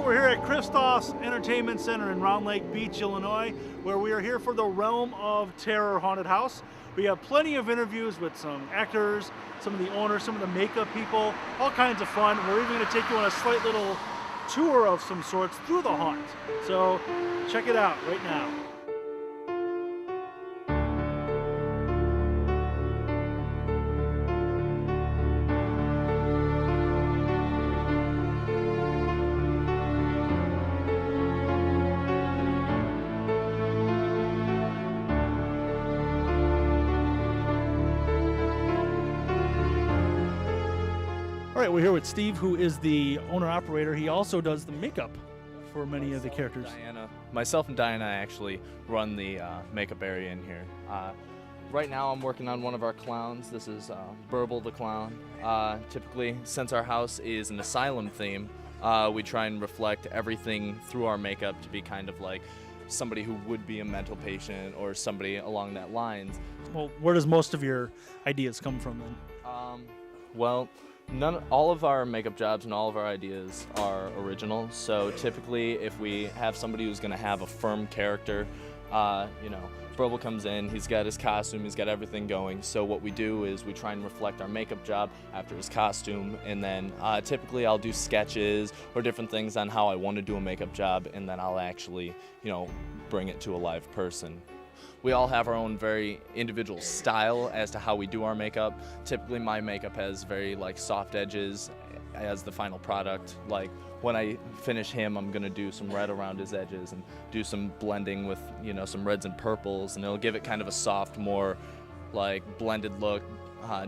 we're here at Christos Entertainment Center in Round Lake Beach, Illinois, where we are here for the Realm of Terror Haunted House. We have plenty of interviews with some actors, some of the owners, some of the makeup people, all kinds of fun. We're even going to take you on a slight little tour of some sorts through the haunt. So check it out right now. All right, we're here with Steve, who is the owner-operator. He also does the makeup for many of the characters. Diana. Myself and Diana actually run the makeup area in here. Right now I'm working on one of our clowns. This is Burble the Clown. Typically, since our house is an asylum theme, we try and reflect everything through our makeup to be kind of like somebody who would be a mental patient or somebody along that lines. Well, where does most of your ideas come from then? Well, all of our makeup jobs and all of our ideas are original. So typically, if we have somebody who's going to have a firm character, Burble comes in, he's got his costume, he's got everything going. So what we do is we try and reflect our makeup job after his costume, and then typically I'll do sketches or different things on how I want to do a makeup job, and then I'll actually, bring it to a live person. We all have our own very individual style as to how we do our makeup. Typically my makeup has very soft edges as the final product. Like when I finish him, I'm gonna do some red around his edges and do some blending with some reds and purples, and it'll give it kind of a soft, more blended look.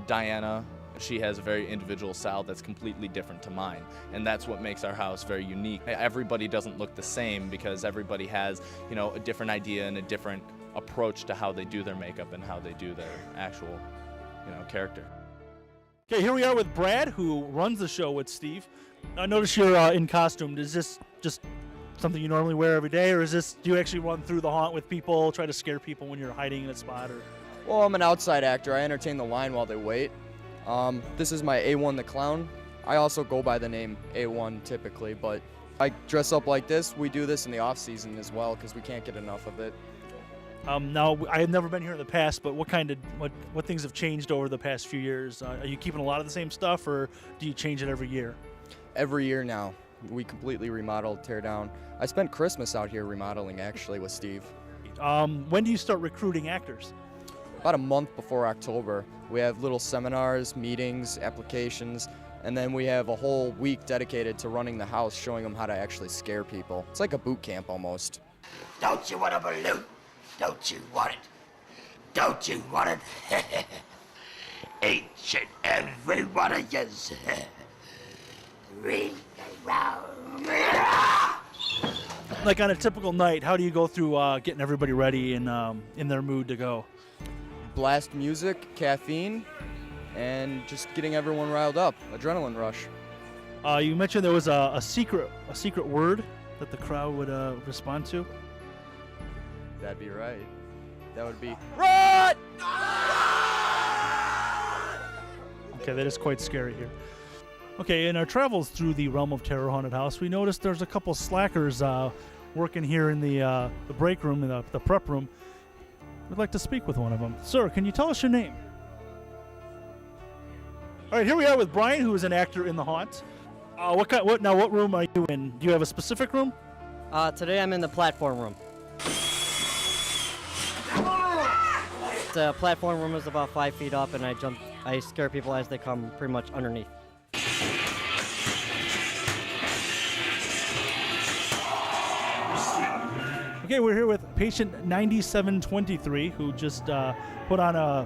Diana, she has a very individual style that's completely different to mine, and that's what makes our house very unique. Everybody doesn't look the same because everybody has a different idea and a different approach to how they do their makeup and how they do their actual character. Okay, here we are with Brad, who runs the show with Steve. I notice you're in costume. Is this just something you normally wear every day, or do you actually run through the haunt with people, try to scare people when you're hiding in a spot? Or? Well, I'm an outside actor. I entertain the line while they wait. This is my A1 the Clown. I also go by the name A1 typically, but I dress up like this. We do this in the off season as well because we can't get enough of it. Now, I have never been here in the past, but what things have changed over the past few years? Are you keeping a lot of the same stuff, or do you change it every year? Every year now. We completely remodel, tear down. I spent Christmas out here remodeling, actually, with Steve. When do you start recruiting actors? About a month before October. We have little seminars, meetings, applications, and then we have a whole week dedicated to running the house, showing them how to actually scare people. It's like a boot camp almost. Don't you want a balloon? Don't you want it? Don't you want it? Each and every one of yous. Ring around. Like on a typical night, how do you go through getting everybody ready and in their mood to go? Blast music, caffeine, and just getting everyone riled up. Adrenaline rush. You mentioned there was a secret word that the crowd would respond to. That'd be right. That would be RUN! Okay, that is quite scary here. Okay, in our travels through the Realm of Terror Haunted House, we noticed there's a couple slackers working here in the break room, in the prep room. We'd like to speak with one of them. Sir, can you tell us your name? All right, here we are with Brian, who is an actor in the haunt. What room are you in? Do you have a specific room? Today I'm in the platform room. The platform room is about 5 feet up, and I scare people as they come pretty much underneath. Okay, we're here with patient 9723, who just put on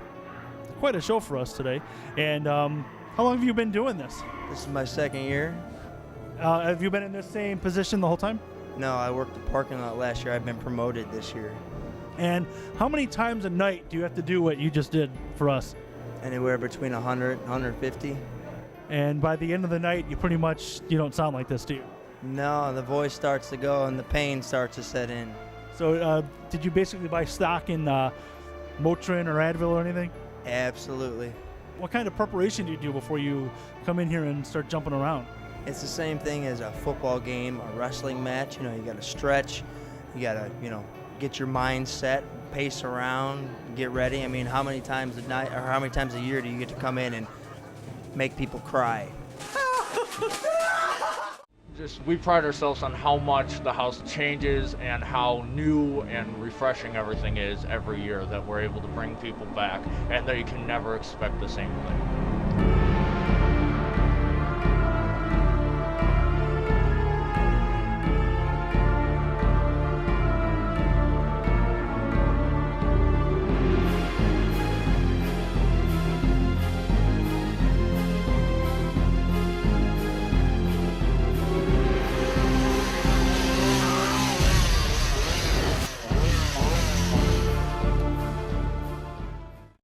quite a show for us today. And how long have you been doing this? This is my second year. Have you been in the same position the whole time? No, I worked the parking lot last year. I've been promoted this year. And how many times a night do you have to do what you just did for us? Anywhere between 100 and 150. And by the end of the night, you don't sound like this, do you? No, the voice starts to go and the pain starts to set in. So did you basically buy stock in Motrin or Advil or anything? Absolutely. What kind of preparation do you do before you come in here and start jumping around? It's the same thing as a football game, a wrestling match. You know, you got to stretch, you got to, you know, get your mind set, pace around, get ready. I mean, how many times a night or how many times a year do you get to come in and make people cry? We pride ourselves on how much the house changes and how new and refreshing everything is every year, that we're able to bring people back and that you can never expect the same thing.